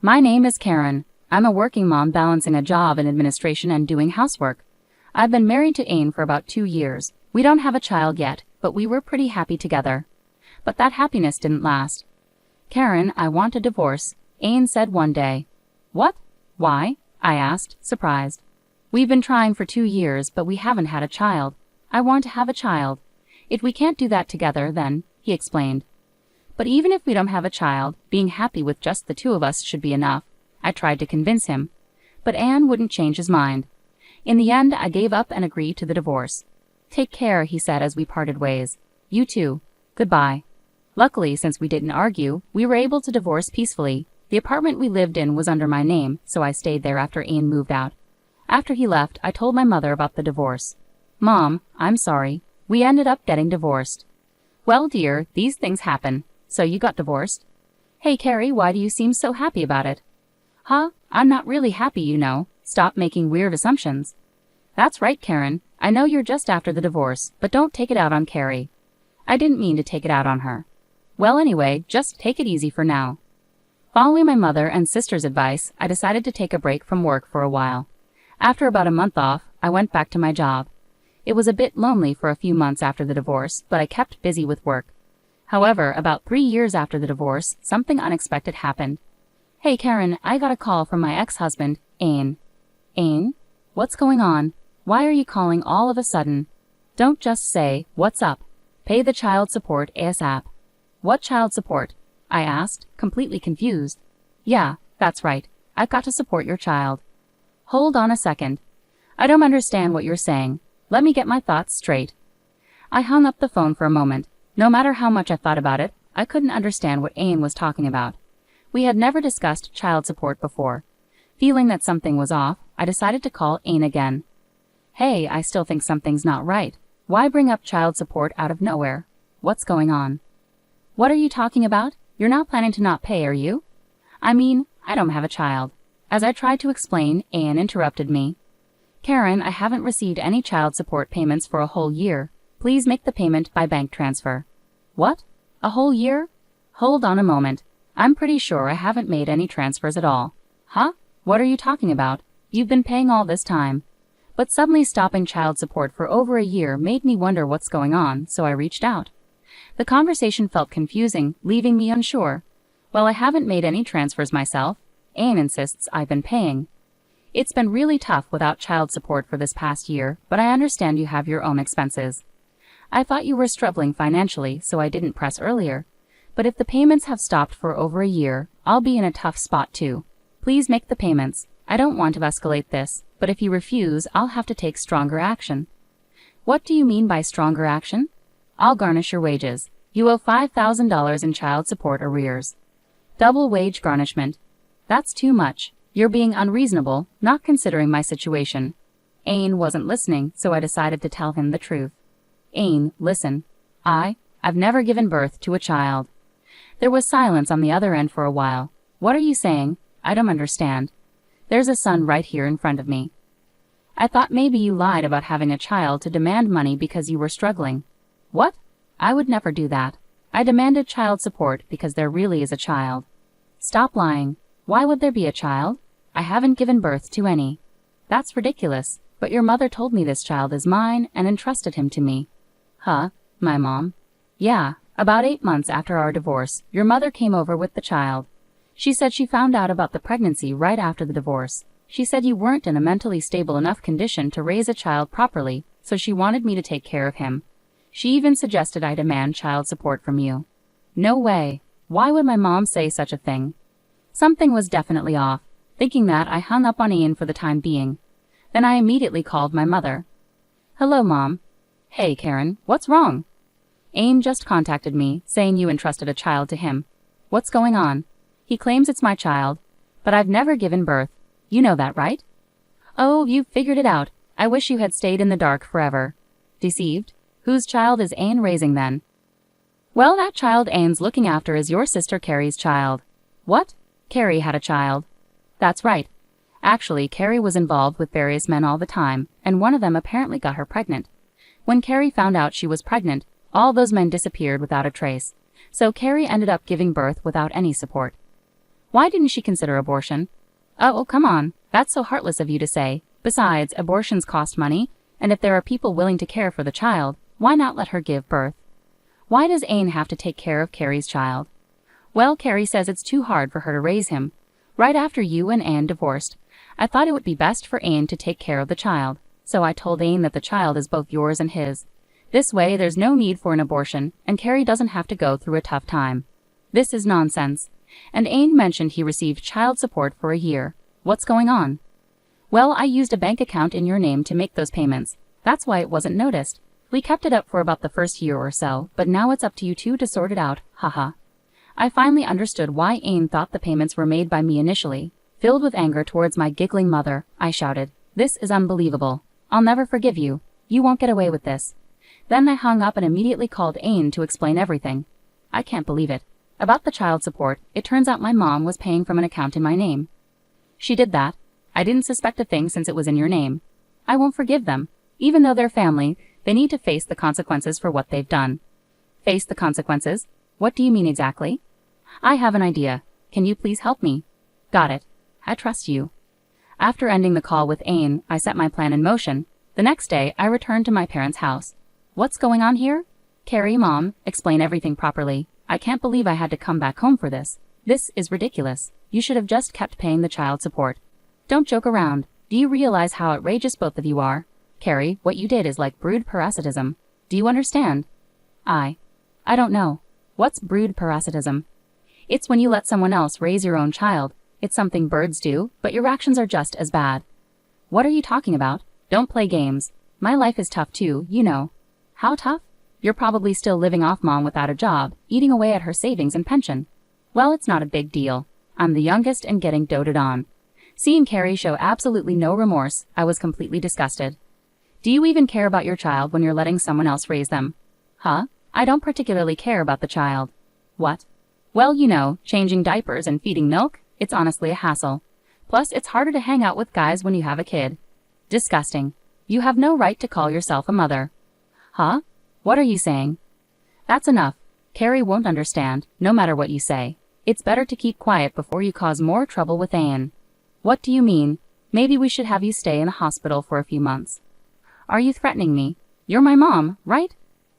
My name is Karen. I'm a working mom balancing a job in administration and doing housework. I've been married to Ain for about 2 years. We don't have a child yet, but we were pretty happy together. But that happiness didn't last. Karen, I want a divorce, Ain said one day. What? Why? I asked, surprised. We've been trying for 2 years, but we haven't had a child. I want to have a child. If we can't do that together, then, he explained. But even if we don't have a child, being happy with just the two of us should be enough. I tried to convince him. But Anne wouldn't change his mind. In the end, I gave up and agreed to the divorce. Take care, he said as we parted ways. You too. Goodbye. Luckily, since we didn't argue, we were able to divorce peacefully. The apartment we lived in was under my name, so I stayed there after Ain moved out. After he left, I told my mother about the divorce. Mom, I'm sorry. We ended up getting divorced. Well, dear, these things happen. So you got divorced? Hey, Carrie, why do you seem so happy about it? Huh? I'm not really happy, you know. Stop making weird assumptions. That's right, Karen. I know you're just after the divorce, but don't take it out on Carrie. I didn't mean to take it out on her. Well, anyway, just take it easy for now. Following my mother and sister's advice, I decided to take a break from work for a while. After about a month off, I went back to my job. It was a bit lonely for a few months after the divorce, but I kept busy with work. However, about 3 years after the divorce, something unexpected happened. Hey Karen, I got a call from my ex-husband, Ain. Ain? What's going on? Why are you calling all of a sudden? Don't just say, what's up? Pay the child support ASAP. What child support? I asked, completely confused. Yeah, that's right. I've got to support your child. Hold on a second. I don't understand what you're saying. Let me get my thoughts straight. I hung up the phone for a moment. No matter how much I thought about it, I couldn't understand what Ain was talking about. We had never discussed child support before. Feeling that something was off, I decided to call Ain again. Hey, I still think something's not right. Why bring up child support out of nowhere? What's going on? What are you talking about? You're not planning to not pay, are you? I mean, I don't have a child. As I tried to explain, Ain interrupted me. Karen, I haven't received any child support payments for a whole year. Please make the payment by bank transfer. What? A whole year? Hold on a moment. I'm pretty sure I haven't made any transfers at all. Huh? What are you talking about? You've been paying all this time. But suddenly stopping child support for over a year made me wonder what's going on, so I reached out. The conversation felt confusing, leaving me unsure. While I haven't made any transfers myself, Ain insists I've been paying. It's been really tough without child support for this past year, but I understand you have your own expenses. I thought you were struggling financially, so I didn't press earlier. But if the payments have stopped for over a year, I'll be in a tough spot too. Please make the payments. I don't want to escalate this, but if you refuse, I'll have to take stronger action. What do you mean by stronger action? I'll garnish your wages. You owe $5,000 in child support arrears. Double wage garnishment. That's too much. You're being unreasonable, not considering my situation. Ain wasn't listening, so I decided to tell him the truth. Ain, listen. I've never given birth to a child. There was silence on the other end for a while. What are you saying? I don't understand. There's a son right here in front of me. I thought maybe you lied about having a child to demand money because you were struggling. What? I would never do that. I demanded child support because there really is a child. Stop lying. Why would there be a child? I haven't given birth to any. That's ridiculous, but your mother told me this child is mine and entrusted him to me. Huh? My mom? Yeah, about 8 months after our divorce, your mother came over with the child. She said she found out about the pregnancy right after the divorce. She said you weren't in a mentally stable enough condition to raise a child properly, so she wanted me to take care of him. She even suggested I demand child support from you. No way. Why would my mom say such a thing? Something was definitely off. Thinking that, I hung up on Ian for the time being. Then I immediately called my mother. Hello, Mom. Hey, Karen, what's wrong? Ain just contacted me, saying you entrusted a child to him. What's going on? He claims it's my child, but I've never given birth. You know that, right? Oh, you've figured it out. I wish you had stayed in the dark forever. Deceived? Whose child is Ain raising then? Well, that child Ain's looking after is your sister Carrie's child. What? Carrie had a child. That's right. Actually, Carrie was involved with various men all the time, and one of them apparently got her pregnant. When Carrie found out she was pregnant, all those men disappeared without a trace, so Carrie ended up giving birth without any support. Why didn't she consider abortion? Oh, come on, that's so heartless of you to say. Besides, abortions cost money, and if there are people willing to care for the child, why not let her give birth? Why does Ain have to take care of Carrie's child? Well, Carrie says it's too hard for her to raise him. Right after you and Anne divorced, I thought it would be best for Ain to take care of the child, so I told Ain that the child is both yours and his. This way there's no need for an abortion, and Carrie doesn't have to go through a tough time. This is nonsense. And Ain mentioned he received child support for a year. What's going on? Well, I used a bank account in your name to make those payments. That's why it wasn't noticed. We kept it up for about the first year or so, but now it's up to you two to sort it out, haha. I finally understood why Ain thought the payments were made by me initially. Filled with anger towards my giggling mother, I shouted, "This is unbelievable. I'll never forgive you. You won't get away with this." Then I hung up and immediately called Ain to explain everything. I can't believe it. About the child support, it turns out my mom was paying from an account in my name. She did that. I didn't suspect a thing since it was in your name. I won't forgive them. Even though they're family, they need to face the consequences for what they've done. Face the consequences? What do you mean exactly? I have an idea. Can you please help me? Got it. I trust you. After ending the call with Ain, I set my plan in motion. The next day, I returned to my parents' house. What's going on here? Carrie, Mom, explain everything properly. I can't believe I had to come back home for this. This is ridiculous. You should have just kept paying the child support. Don't joke around. Do you realize how outrageous both of you are? Carrie, what you did is like brood parasitism. Do you understand? I don't know. What's brood parasitism? It's when you let someone else raise your own child. It's something birds do, but your actions are just as bad. What are you talking about? Don't play games. My life is tough too, you know. How tough? You're probably still living off Mom without a job, eating away at her savings and pension. Well, it's not a big deal. I'm the youngest and getting doted on. Seeing Carrie show absolutely no remorse, I was completely disgusted. Do you even care about your child when you're letting someone else raise them? Huh? I don't particularly care about the child. What? Well, you know, changing diapers and feeding milk, it's honestly a hassle. Plus, it's harder to hang out with guys when you have a kid. Disgusting. You have no right to call yourself a mother. Huh? What are you saying? That's enough. Carrie won't understand, no matter what you say. It's better to keep quiet before you cause more trouble with Anne. What do you mean? Maybe we should have you stay in the hospital for a few months. Are you threatening me? You're my mom, right?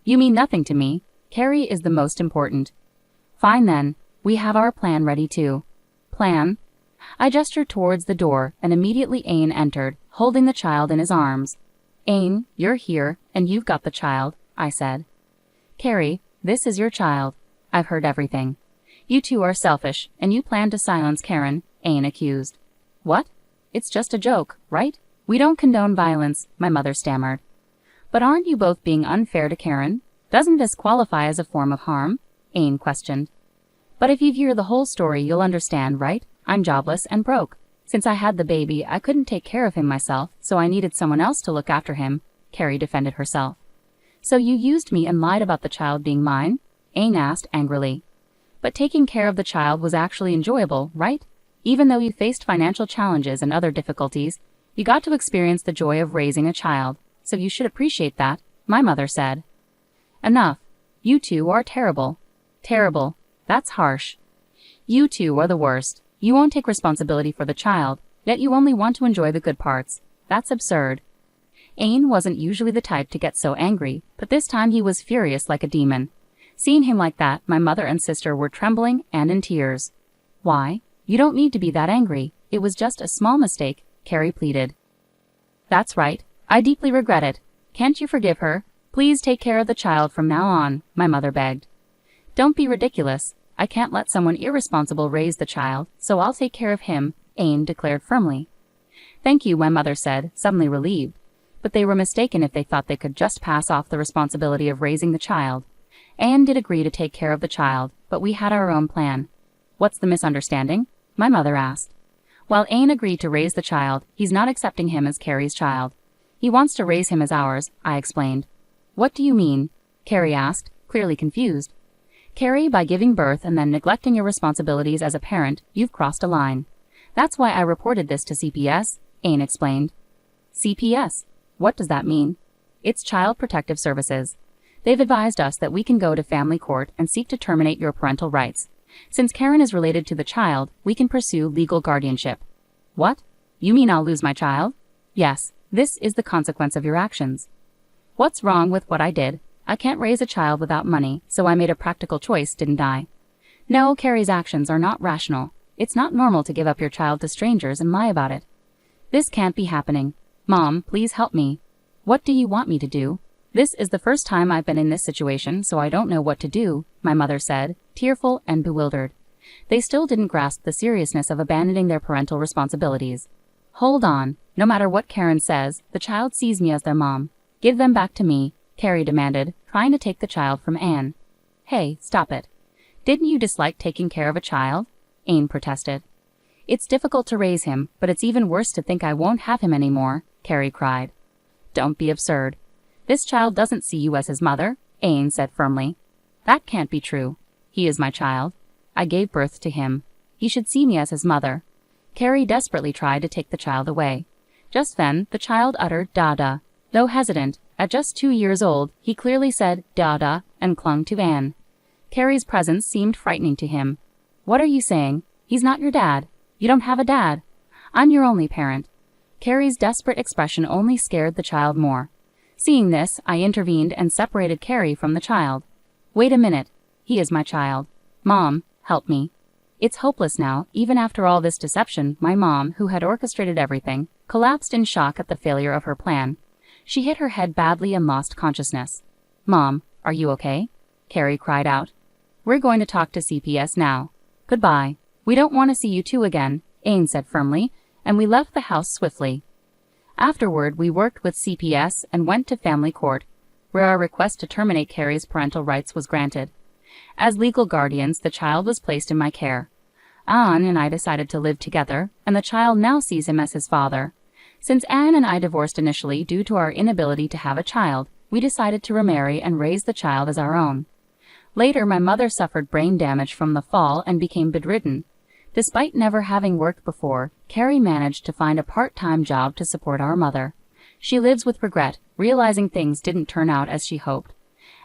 You mean nothing to me. Carrie is the most important. Fine then. We have our plan ready too. Plan? I gestured towards the door, and immediately Ain entered, holding the child in his arms. Ain, you're here, and you've got the child, I said. Carrie, this is your child. I've heard everything. You two are selfish, and you plan to silence Karen, Ain accused. What? It's just a joke, right? We don't condone violence, my mother stammered. But aren't you both being unfair to Karen? Doesn't this qualify as a form of harm? Ain questioned. But if you hear the whole story, you'll understand, right? I'm jobless and broke. Since I had the baby, I couldn't take care of him myself, so I needed someone else to look after him, Carrie defended herself. So you used me and lied about the child being mine? Ain asked angrily. But taking care of the child was actually enjoyable, right? Even though you faced financial challenges and other difficulties, you got to experience the joy of raising a child, so you should appreciate that, my mother said. Enough. You two are terrible. Terrible. That's harsh. You two are the worst. You won't take responsibility for the child, yet you only want to enjoy the good parts. That's absurd. Ain wasn't usually the type to get so angry, but this time he was furious like a demon. Seeing him like that, my mother and sister were trembling and in tears. Why? You don't need to be that angry. It was just a small mistake, Carrie pleaded. That's right. I deeply regret it. Can't you forgive her? Please take care of the child from now on, my mother begged. Don't be ridiculous. I can't let someone irresponsible raise the child, so I'll take care of him, Ain declared firmly. Thank you, my mother said, suddenly relieved. But they were mistaken if they thought they could just pass off the responsibility of raising the child. Ain did agree to take care of the child, but we had our own plan. What's the misunderstanding? My mother asked. While Ain agreed to raise the child, he's not accepting him as Carrie's child. He wants to raise him as ours, I explained. What do you mean? Carrie asked, clearly confused. Carrie, by giving birth and then neglecting your responsibilities as a parent, you've crossed a line. That's why I reported this to CPS, Ain explained. CPS? What does that mean? It's Child Protective Services. They've advised us that we can go to family court and seek to terminate your parental rights. Since Karen is related to the child, we can pursue legal guardianship. What? You mean I'll lose my child? Yes, this is the consequence of your actions. What's wrong with what I did? I can't raise a child without money, so I made a practical choice, didn't I? No, Carrie's actions are not rational. It's not normal to give up your child to strangers and lie about it. This can't be happening. Mom, please help me. What do you want me to do? This is the first time I've been in this situation, so I don't know what to do, my mother said, tearful and bewildered. They still didn't grasp the seriousness of abandoning their parental responsibilities. Hold on. No matter what Karen says, the child sees me as their mom. Give them back to me, Carrie demanded, trying to take the child from Anne. Hey, stop it. Didn't you dislike taking care of a child? Anne protested. It's difficult to raise him, but it's even worse to think I won't have him anymore, Carrie cried. Don't be absurd. This child doesn't see you as his mother, Anne said firmly. That can't be true. He is my child. I gave birth to him. He should see me as his mother. Carrie desperately tried to take the child away. Just then, the child uttered "Dada." Though hesitant, at just 2 years old, he clearly said "Dada" and clung to Anne. Carrie's presence seemed frightening to him. What are you saying? He's not your dad. You don't have a dad. I'm your only parent. Carrie's desperate expression only scared the child more. Seeing this, I intervened and separated Carrie from the child. Wait a minute. He is my child. Mom, help me. It's hopeless now. Even after all this deception, my mom, who had orchestrated everything, collapsed in shock at the failure of her plan. She hit her head badly and lost consciousness. Mom, are you okay? Carrie cried out. We're going to talk to CPS now. Goodbye. We don't want to see you two again, Anne said firmly, and we left the house swiftly. Afterward, we worked with CPS and went to family court, where our request to terminate Carrie's parental rights was granted. As legal guardians, the child was placed in my care. Anne and I decided to live together, and the child now sees him as his father. Since Anne and I divorced initially due to our inability to have a child, we decided to remarry and raise the child as our own. Later, my mother suffered brain damage from the fall and became bedridden. Despite never having worked before, Carrie managed to find a part-time job to support our mother. She lives with regret, realizing things didn't turn out as she hoped.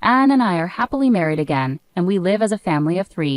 Anne and I are happily married again, and we live as a family of 3.